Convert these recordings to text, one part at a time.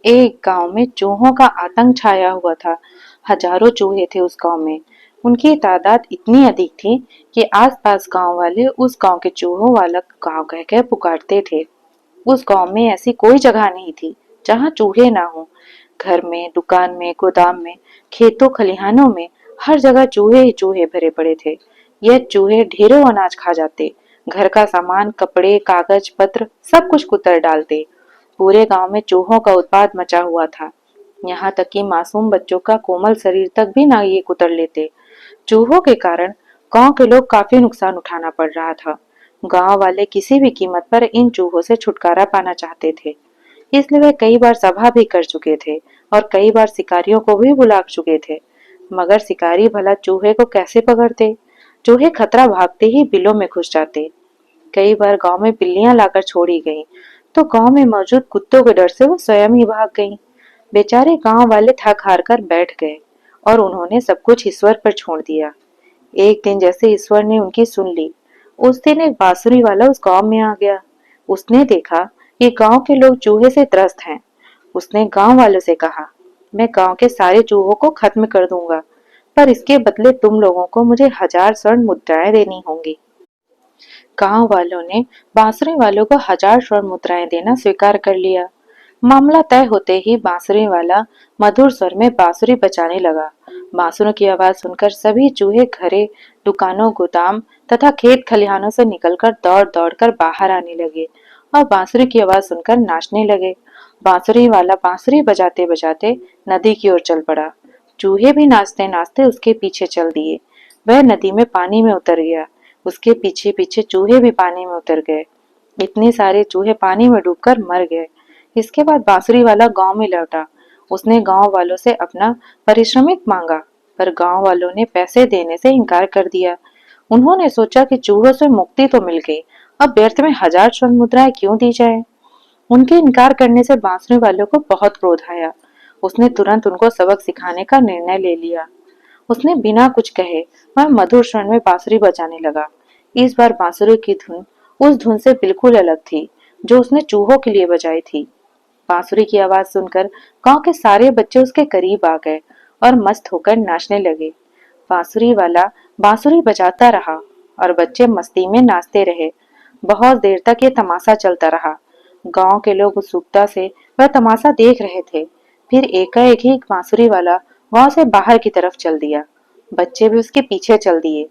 एक गांव में चूहों का आतंक छाया हुआ था। हजारों चूहे थे उस गांव में। उनकी तादाद इतनी अधिक थी कि आसपास गांव वाले उस गांव के चूहों वाला गांव कह कर पुकारते थे। उस गांव में ऐसी कोई जगह नहीं थी जहां चूहे ना हो। घर में, दुकान में, गोदाम में, खेतों खलिहानों में, हर जगह चूहे ही चूहे भरे पड़े थे। यह चूहे ढेरों अनाज खा जाते, घर का सामान, कपड़े, कागज पत्र सब कुछ कुतर डालते। पूरे गांव में चूहों का उत्पात मचा हुआ था। यहाँ तक कि मासूम बच्चों का कोमल शरीर तक भी ना ये कुतर लेते। चूहों के कारण गांव के लोग काफी नुकसान उठाना पड़ रहा था। गांव वाले किसी भी कीमत पर इन चूहों से छुटकारा पाना चाहते थे। इसलिए वे कई बार सभा भी कर चुके थे और कई बार शिकारियों को भी बुला चुके थे। मगर शिकारी भला चूहे को कैसे पकड़ते? चूहे खतरा भागते ही बिलों में घुस जाते। कई बार गांव में बिल्लियां लाकर छोड़ी गईं, तो गांव में मौजूद कुत्तों के डर से वो स्वयं ही भाग गईं। बेचारे गांव वाले थक हार कर बैठ गए और उन्होंने सब कुछ ईश्वर पर छोड़ दिया। एक दिन जैसे ईश्वर ने उनकी सुन ली, उस दिन एक बांसुरी वाला उस गांव में आ गया। उसने देखा कि गांव के लोग चूहे से त्रस्त हैं। उसने गांव वालों से कहा, मैं गांव के सारे चूहों को खत्म कर दूंगा, पर इसके बदले तुम लोगों को मुझे 1000 स्वर्ण मुद्राएं देनी होंगी। गांव वालों ने बांसुरी वालों को 1000 स्वर्ण मुद्राएं देना स्वीकार कर लिया। मामला तय होते ही बांसुरी वाला मधुर स्वर में बांसुरी बजाने लगा। बांसुरी की आवाज सुनकर सभी चूहे घरे, दुकानों, गोदाम तथा खेत खलिहानों से निकलकर दौड़ दौड़ कर बाहर आने लगे और बांसुरी की आवाज सुनकर नाचने लगे। बांसुरी वाला बांसुरी बजाते बजाते नदी की ओर चल पड़ा। चूहे भी नाचते नाचते उसके पीछे चल दिए। वह नदी में पानी में उतर गया। उसके पीछे पीछे चूहे भी पानी में उतर गए। इतने सारे चूहे पानी में डूबकर मर गए। इसके बाद बांसुरी वाला गांव में लौटा। उसने गांव वालों से अपना पारिश्रमिक मांगा, पर गांव वालों ने पैसे देने से इनकार कर दिया। उन्होंने सोचा कि चूहों से मुक्ति तो मिल गई, अब व्यर्थ में 1000 स्वर्ण मुद्राएं क्यों दी जाए। उनके इनकार करने से बांसुरी वालों को बहुत क्रोध आया। उसने तुरंत उनको सबक सिखाने का निर्णय ले लिया। उसने बिना कुछ कहे वह मधुर स्वर में बांसुरी बजाने लगा। इस बार बांसुरी की धुन उस धुन से बिल्कुल अलग थी जो उसने चूहों के लिए बजाई थी। बांसुरी की आवाज सुनकर गांव के सारे बच्चे उसके करीब आ गए और मस्त होकर नाचने लगे। बांसुरी वाला बांसुरी बजाता रहा और बच्चे मस्ती में नाचते रहे। बहुत देर तक ये तमाशा चलता रहा। गांव के लोग उत्सुकता से वह तमाशा देख रहे थे। फिर एकाएक ही बांसुरी वाला गांव से बाहर की तरफ चल दिया। बच्चे भी उसके पीछे चल दिए।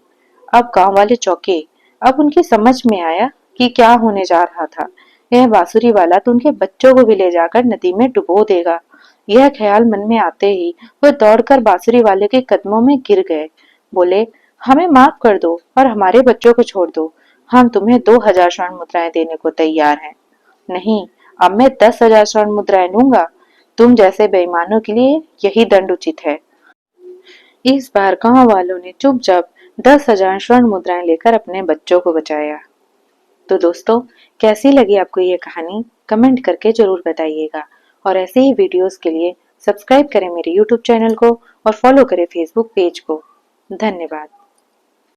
अब गांव वाले चौंके। अब उनकी समझ में आया कि क्या होने जा रहा था। यह बांसुरी वाला तो उनके बच्चों को भी ले जाकर नदी में डुबो देगा। यह ख्याल मन में आते ही वह दौड़कर बांसुरी वाले के कदमों में गिर गए। बोले, हमें माफ कर दो और हमारे बच्चों को छोड़ दो। हम तुम्हें 2000 स्वर्ण मुद्राएं देने को तैयार हैं। नहीं, अब मैं 10,000 स्वर्ण मुद्राएं लूंगा। तुम जैसे बेईमानों के लिए यही दंड उचित है। इस बार गांव वालों ने चुपचाप 10,000 स्वर्ण मुद्राएं लेकर अपने बच्चों को बचाया। तो दोस्तों, कैसी लगी आपको ये कहानी? कमेंट करके जरूर बताइएगा। और ऐसे ही वीडियोस के लिए सब्सक्राइब करें मेरे यूट्यूब चैनल को और फॉलो करें फेसबुक पेज को। धन्यवाद।